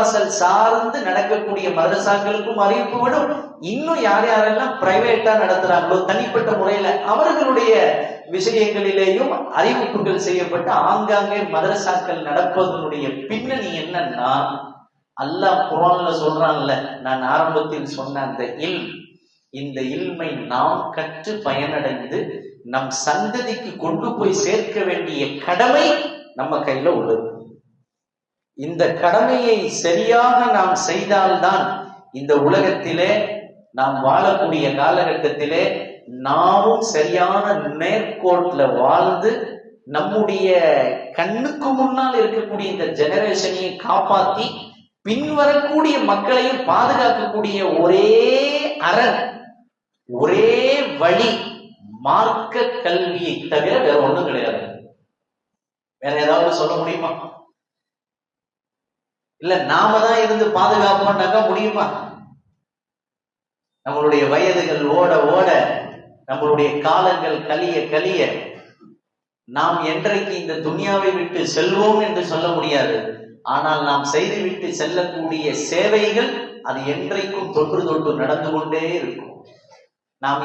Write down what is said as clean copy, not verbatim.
பள்ளிவாசல் சார்ந்து நடக்கக்கூடிய மதரசாக்களுக்கும் அறிவிப்பு விடும். இன்னும் யார் யாரெல்லாம் பிரைவேட்டா நடத்துறாங்களோ தனிப்பட்ட முறையில அவர்களுடைய விஷயங்களிலேயும் அறிவிப்புகள் செய்யப்பட்டு ஆங்காங்கே மதரசாக்கள் நடப்பதனுடைய பின்னணி என்னன்னா, அல்லாஹ் குர்ஆன்ல சொல்றான்ல, நான் ஆரம்பத்தில் சொன்ன அந்த இந்த இல்மை நாம் கற்று பயனடைந்து நம் சந்ததிக்கு கொண்டு போய் சேர்க்க வேண்டிய கடமை நம்ம கையில உள்ளது. இந்த கடமையை சரியாக நாம் செய்தால்தான் இந்த உலகத்திலே நாம் வாழக்கூடிய காலகட்டத்திலே நாமும் சரியான நேர்கோட்ல வாழ்ந்து நம்முடைய கண்ணுக்கு முன்னால் இருக்கக்கூடிய இந்த ஜெனரேஷனையும் காப்பாற்றி பின்வரக்கூடிய மக்களையும் பாதுகாக்கக்கூடிய ஒரே அரண், ஒரே வழி மார்க்க கல்வியை தவிர வேற ஒண்ணும் கிடையாது. வேற ஏதாவது சொல்ல முடியுமா? இல்ல நாம தான் இருந்து பாதுகாப்போம்னாக்கா முடியுமா? நம்மளுடைய வயதுகள் ஓட ஓட, நம்மளுடைய காலங்கள் கலிய கலிய, நாம் என்றைக்கு இந்த துனியாவை விட்டு செல்வோம் என்று சொல்ல முடியாது. ஆனால் நாம் செய்துவிட்டு செல்லக்கூடிய சேவைகள் அது என்றைக்கும் தொன்று தொட்டு நடந்து கொண்டே இருக்கும். நாம்